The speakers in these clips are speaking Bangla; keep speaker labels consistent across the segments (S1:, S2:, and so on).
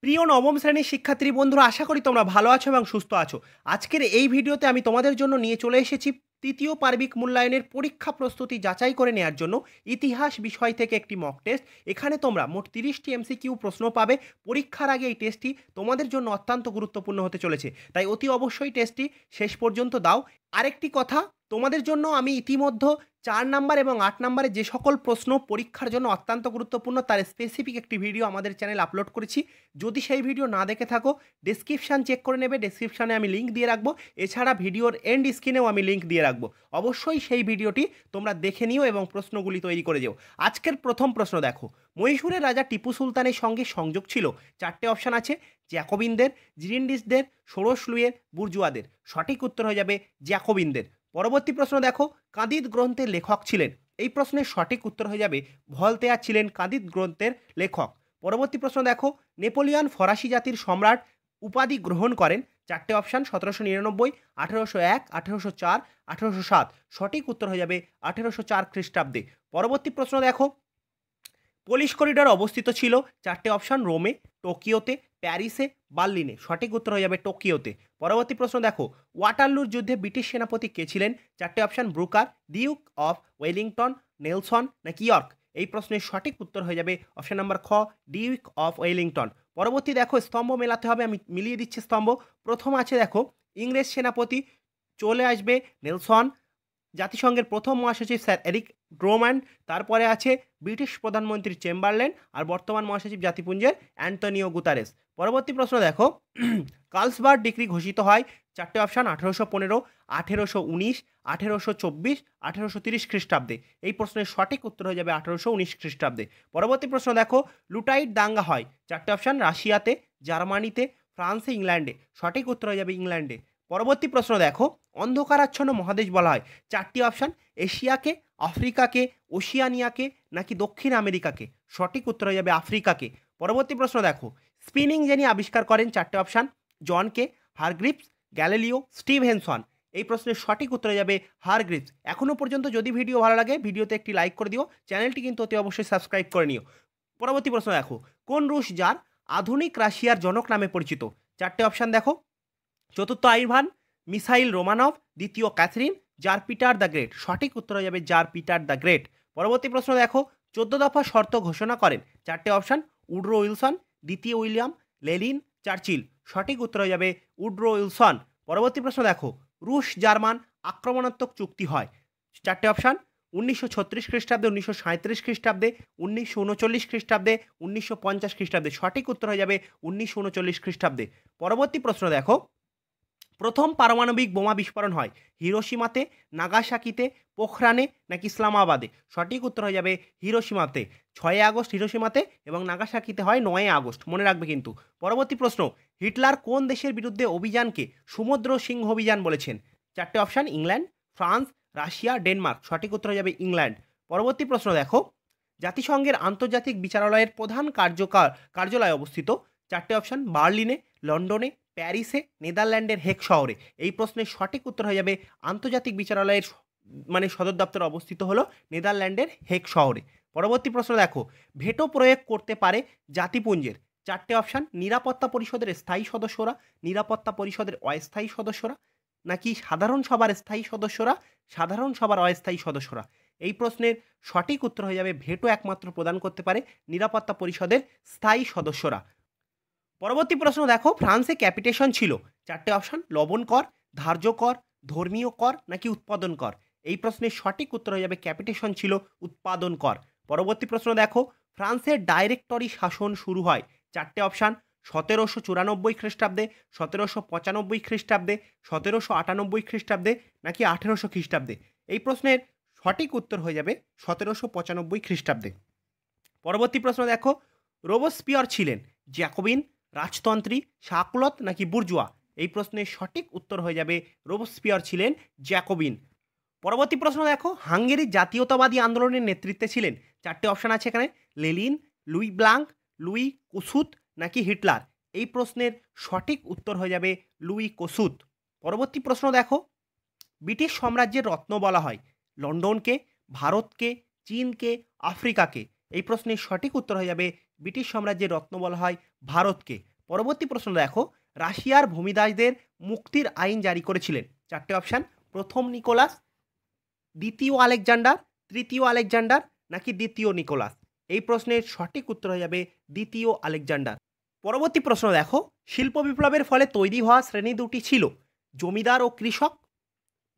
S1: প্রিয় নবম শ্রেণীর শিক্ষার্থী বন্ধুরা, আশা করি তোমরা ভালো আছো এবং সুস্থ আছো। আজকের এই ভিডিওতে আমি তোমাদের জন্য নিয়ে চলে এসেছি তৃতীয় পার্বিক মূল্যায়নের পরীক্ষা প্রস্তুতি যাচাই করে নেওয়ার জন্য ইতিহাস বিষয় থেকে একটি মক টেস্ট। এখানে তোমরা মোট 30টি এমসিকিউ প্রশ্ন পাবে। পরীক্ষার আগে এই টেস্টটি তোমাদের জন্য অত্যন্ত গুরুত্বপূর্ণ হতে চলেছে, তাই অতি অবশ্যই টেস্টটি শেষ পর্যন্ত দাও। আরেকটি কথা, তোমাদের জন্য আমি ইতিমধ্যে 4 নাম্বার এবং 8 নাম্বারে যে সকল প্রশ্ন পরীক্ষার জন্য অত্যন্ত গুরুত্বপূর্ণ তার স্পেসিফিক একটি ভিডিও আমাদের চ্যানেলে আপলোড করেছি। যদি সেই ভিডিও না দেখে থাকো, ডেসক্রিপশান চেক করে নেবে, ডেসক্রিপশানে আমি লিঙ্ক দিয়ে রাখবো। এছাড়া ভিডিওর এন্ড স্ক্রিনেও আমি লিঙ্ক দিয়ে রাখবো। অবশ্যই সেই ভিডিওটি তোমরা দেখে নিও এবং প্রশ্নগুলি তৈরি করে যেও। আজকের প্রথম প্রশ্ন দেখো, মহীশূরের রাজা টিপু সুলতানের সঙ্গে সংযোগ ছিল? 4টে অপশান আছে: জ্যাকোবিনদের, জিরিন্ডিসদের, ষোড়শ লুইয়ের, বুর্জুয়াদের। সঠিক উত্তর হয়ে যাবে জ্যাকোবিনদের। পরবর্তী প্রশ্ন দেখো, কাঁদিত গ্রন্থের লেখক ছিলেন? এই প্রশ্নের সঠিক উত্তর হয়ে যাবে ভলতেয়ার ছিলেন কাঁদিত গ্রন্থের লেখক। পরবর্তী প্রশ্ন দেখো, নেপোলিয়ন ফরাসি জাতির সম্রাট উপাধি গ্রহণ করেন? 4টে অপশান: 1799, 1801, 1804, 1807। সঠিক উত্তর হয়ে যাবে 1804 খ্রিস্টাব্দে। পরবর্তী প্রশ্ন দেখো, পুলিশ করিডর অবস্থিত ছিল? 4টে অপশান: রোমে, টোকিওতে, প্যারিসে, বার্লিনে। সঠিক উত্তর হয়ে যাবে টোকিওতে। পরবর্তী প্রশ্ন দেখো, ওয়াটারলুর যুদ্ধে ব্রিটিশ সেনাপতি কে ছিলেন? 4টে অপশান: ব্রুকার, ডিউক অফ ওয়েলিংটন, নেলসন নাকি ইয়র্ক। এই প্রশ্নের সঠিক উত্তর হয়ে যাবে অপশান নাম্বার খ, ডিউক অফ ওয়েলিংটন। পরবর্তী দেখো, স্তম্ভ মেলাতে হবে, আমি মিলিয়ে দিচ্ছি স্তম্ভ। প্রথম আছে দেখো, ইংরেজ সেনাপতি চলে আসবে নেলসন, জাতিসংঘের প্রথম মহাসচিব স্যার এরিক ড্রোম্যান, তারপরে আছে ব্রিটিশ প্রধানমন্ত্রী চেম্বারলেন, আর বর্তমান মহাসচিব জাতিপুঞ্জের অ্যান্টনিও গুতারেস। পরবর্তী প্রশ্ন দেখো, কার্লসবার্গ ডিক্রি ঘোষিত হয়? 4টে অপশান: 1815, 1819, 1824, 1830 খ্রিস্টাব্দে। এই প্রশ্নের সঠিক উত্তর হয়ে যাবে 1819 খ্রিস্টাব্দে। পরবর্তী প্রশ্ন দেখো, লুটাইট দাঙ্গা হয়? 4টে অপশান: রাশিয়াতে, জার্মানিতে, ফ্রান্সে, ইংল্যান্ডে। সঠিক উত্তর হয়ে যাবে ইংল্যান্ডে। পরবর্তী প্রশ্ন দেখো, অন্ধকারাচ্ছন্ন মহাদেশ বলা হয়? 4টি অপশান: এশিয়াকে, আফ্রিকাকে, ওশিয়ানিয়াকে নাকি দক্ষিণ আমেরিকাকে। সঠিক উত্তর হয়ে যাবে আফ্রিকাকে। পরবর্তী প্রশ্ন দেখো, স্পিনিং যিনি আবিষ্কার করেন? 4টে অপশান: জনকে, হারগ্রিভস, গ্যালিলিও, স্টিভেনসন। এই প্রশ্নের সঠিক উত্তর হয়ে যাবে হারগ্রিভস। এখনও পর্যন্ত যদি ভিডিও ভালো লাগে ভিডিওতে একটি লাইক করে দিও, চ্যানেলটি কিন্তু অতি অবশ্যই সাবস্ক্রাইব করে নিও। পরবর্তী প্রশ্ন দেখো, কোন রুশ জার আধুনিক রাশিয়ার জনক নামে পরিচিত? 4টে অপশান দেখো, চতুর্থ আইভান, মিসাইল রোমানভ, দ্বিতীয় Catherine, tsar Peter the Great. সঠিক উত্তর হয়ে যাবে জার পিটার দ্য গ্রেট। পরবর্তী প্রশ্ন দেখো, 14 দফা শর্ত ঘোষণা করেন? 4টে অপশান: উড্রো উইলসন, দ্বিতীয় উইলিয়াম, লেনিন, চার্চিল। সঠিক উত্তর হয়ে যাবে উড্রো উইলসন। পরবর্তী প্রশ্ন দেখো, রুশ জার্মান আক্রমণাত্মক চুক্তি হয়? 4টে অপশান: 1936 খ্রিস্টাব্দে, 1937 খ্রিস্টাব্দে, 1939 খ্রিস্টাব্দে, 1950 খ্রিস্টাব্দে। সঠিক উত্তর হয়ে যাবে 1939 খ্রিস্টাব্দে। পরবর্তী প্রশ্ন দেখো, প্রথম পারমাণবিক বোমা বিস্ফোরণ হয় হিরোশিমাতে, নাগাসাকিতে, পোখরানে নাকি ইসলামাবাদে। সঠিক উত্তর হয়ে যাবে হিরোশিমাতে। 6 আগস্ট হিরোশিমাতে এবং নাগাসাকিতে হয় 9 আগস্ট, মনে রাখবে কিন্তু। পরবর্তী প্রশ্ন, হিটলার কোন দেশের বিরুদ্ধে অভিযানকে সমুদ্র সিংহ অভিযান বলেছেন? 4টে option: England, France, Russia, Denmark. সঠিক উত্তর হয়ে যাবে ইংল্যান্ড। পরবর্তী প্রশ্ন দেখো, জাতিসংঘের আন্তর্জাতিক বিচারালয়ের প্রধান কার্যালয় অবস্থিত? 4টে অপশান: বার্লিনে, লন্ডনে, প্যারিসে, নেদারল্যান্ডের হেগ শহরে। এই প্রশ্নের সঠিক উত্তর হয়ে যাবে আন্তর্জাতিক বিচারালয়ের সদর দপ্তর অবস্থিত হলো নেদারল্যান্ডের হেগ শহরে। পরবর্তী প্রশ্ন দেখো, ভেটো প্রয়োগ করতে পারে জাতিপুঞ্জের? 4টে অপশান: নিরাপত্তা পরিষদের স্থায়ী সদস্যরা, নিরাপত্তা পরিষদের অস্থায়ী সদস্যরা নাকি সাধারণ সভার স্থায়ী সদস্যরা, সাধারণ সভার অস্থায়ী সদস্যরা। এই প্রশ্নের সঠিক উত্তর হয়ে যাবে ভেটো একমাত্র প্রদান করতে পারে নিরাপত্তা পরিষদের স্থায়ী সদস্যরা। পরবর্তী প্রশ্ন দেখো, ফ্রান্সে ক্যাপিটেশন ছিল? 4টে অপশান: লবণ কর, ধার্য কর, ধর্মীয় কর নাকি উৎপাদন কর। এই প্রশ্নের সঠিক উত্তর হয়ে যাবে ক্যাপিটেশন ছিল উৎপাদন কর। পরবর্তী প্রশ্ন দেখো, ফ্রান্সের ডাইরেক্টরি শাসন শুরু হয়? 4টে অপশান: 1794 খ্রিস্টাব্দে, 1795 খ্রিস্টাব্দে, 1798 খ্রিস্টাব্দে নাকি 1800 খ্রিস্টাব্দে। এই প্রশ্নের সঠিক উত্তর হয়ে যাবে 1795 খ্রিস্টাব্দে। পরবর্তী প্রশ্ন দেখো, রোবসপিয়ার ছিলেন জ্যাকোবিন, রাজতন্ত্রী, শাকলত নাকি বুর্জুয়া। এই প্রশ্নের সঠিক উত্তর হয়ে যাবে রোবসপিয়ার ছিলেন জ্যাকোবিন। পরবর্তী প্রশ্ন দেখো, হাঙ্গেরির জাতীয়তাবাদী আন্দোলনের নেতৃত্বে ছিলেন? 4টে অপশান আছে এখানে: লেনিন, লুই ব্লাঙ্ক, লুই কোসুত নাকি হিটলার। এই প্রশ্নের সঠিক উত্তর হয়ে যাবে লুই কোসুত। পরবর্তী প্রশ্ন দেখো, ব্রিটিশ সাম্রাজ্যের রত্ন বলা হয় লন্ডনকে, ভারতকে, চীনকে, আফ্রিকাকে। এই প্রশ্নের সঠিক উত্তর হয়ে যাবে ব্রিটিশ সাম্রাজ্যের রত্ন বলা হয় ভারতকে। পরবর্তী প্রশ্ন দেখো, রাশিয়ার ভূমিদাসদের মুক্তির আইন জারি করেছিলেন? চারটে অপশান, প্রথম নিকোলাস, দ্বিতীয় আলেকজান্ডার, তৃতীয় আলেকজান্ডার নাকি দ্বিতীয় নিকোলাস? এই প্রশ্নের সঠিক উত্তর হয়ে যাবে দ্বিতীয় আলেকজান্ডার। পরবর্তী প্রশ্ন দেখো, শিল্প বিপ্লবের ফলে তৈরি হওয়া শ্রেণী দুটি ছিল, জমিদার ও কৃষক,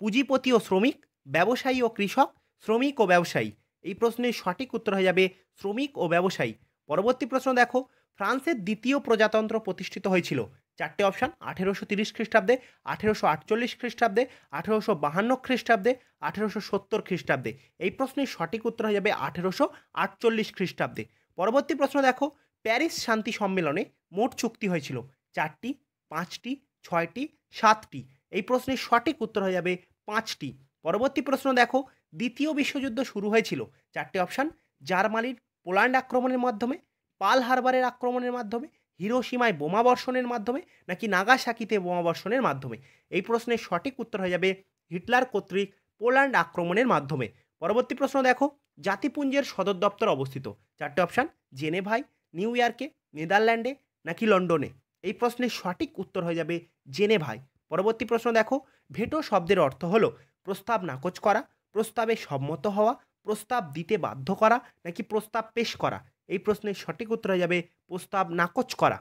S1: পুঁজিপতি ও শ্রমিক, ব্যবসায়ী ও কৃষক, শ্রমিক ও ব্যবসায়ী। এই প্রশ্নের সঠিক উত্তর হয়ে যাবে শ্রমিক ও ব্যবসায়ী। পরবর্তী প্রশ্ন দেখো, ফ্রান্সের দ্বিতীয় প্রজাতন্ত্র প্রতিষ্ঠিত হয়েছিল? চারটে অপশান, 1830 খ্রিস্টাব্দে, 1848 খ্রিস্টাব্দে, 1852 খ্রিস্টাব্দে, 1870 খ্রিস্টাব্দে। এই প্রশ্নের সঠিক উত্তর হয়ে যাবে 1848 খ্রিস্টাব্দে। পরবর্তী প্রশ্ন দেখো, প্যারিস শান্তি সম্মেলনে মোট চুক্তি হয়েছিল? চারটি, পাঁচটি, ছয়টি, সাতটি। এই প্রশ্নের সঠিক উত্তর হয়ে যাবে পাঁচটি। পরবর্তী প্রশ্ন দেখো, দ্বিতীয় বিশ্বযুদ্ধ শুরু হয়েছিল? চারটে অপশান, জার্মানির পোল্যান্ড আক্রমণের মাধ্যমে, পার্ল হারবারের আক্রমণের মাধ্যমে, হিরোশিমায় বোমা বর্ষণের মাধ্যমে নাকি নাগাসাকিতে বোমা বর্ষণের মাধ্যমে? এই প্রশ্নের সঠিক উত্তর হয়ে যাবে হিটলার কর্তৃক পোল্যান্ড আক্রমণের মাধ্যমে। পরবর্তী প্রশ্ন দেখো, জাতিপুঞ্জের সদর দপ্তর অবস্থিত? চারটে অপশান, জেনেভায়, নিউ ইয়র্কে, নেদারল্যান্ডে নাকি লন্ডনে? এই প্রশ্নের সঠিক উত্তর হয়ে যাবে জেনেভায়। পরবর্তী প্রশ্ন দেখো, ভেটো শব্দের অর্থ হলো প্রস্তাব নাকচ করা, প্রস্তাবে সম্মত হওয়া, প্রস্তাব দিতে বাধ্য করা নাকি প্রস্তাব পেশ করা? এই প্রশ্নের সঠিক উত্তর হয়ে যাবে প্রস্তাব নাকচ করা।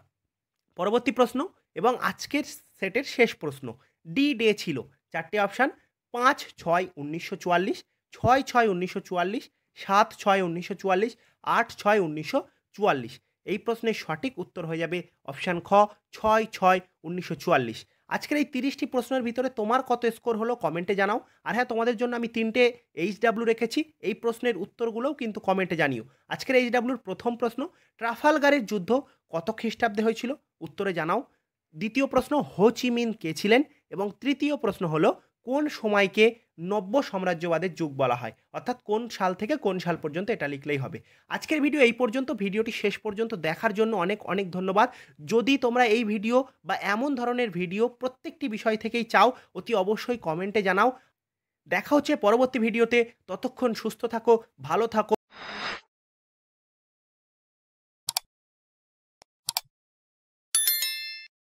S1: পরবর্তী প্রশ্ন এবং আজকের সেটের শেষ প্রশ্ন, ডি ডে ছিল? চারটে অপশান, 5/6/1944, 6/6/1944, 7/6/1944, 8/6/1944। এই প্রশ্নের সঠিক উত্তর হয়ে যাবে অপশান খ, 6/6/1944। আজকের এই 30টি প্রশ্নের ভিতরে তোমার কত স্কোর হলো কমেন্টে জানাও। আর হ্যাঁ, তোমাদের জন্য আমি 3টে HW রেখেছি, এই প্রশ্নের উত্তরগুলোও কিন্তু কমেন্টে জানিও। আজকের HWর প্রথম প্রশ্ন, ট্রাফালগারের যুদ্ধ কত খ্রিস্টাব্দে হয়েছিল? উত্তরে জানাও। দ্বিতীয় প্রশ্ন, হো চি মিন কে ছিলেন? এবং তৃতীয় প্রশ্ন হলো, কোন সময়কে নব্য সাম্রাজ্যবাদের যুগ বলা হয়? অর্থাৎ কোন সাল থেকে কোন সাল পর্যন্ত, এটা লিখলেই হবে। আজকের ভিডিও এই পর্যন্ত। ভিডিওটি শেষ পর্যন্ত দেখার জন্য অনেক অনেক ধন্যবাদ। যদি তোমরা এই ভিডিও বা এমন ধরনের ভিডিও প্রত্যেকটি বিষয় থেকেই চাও, অতি অবশ্যই কমেন্টে জানাও। দেখা হচ্ছে পরবর্তী ভিডিওতে। ততক্ষণ সুস্থ থাকো, ভালো থাকো।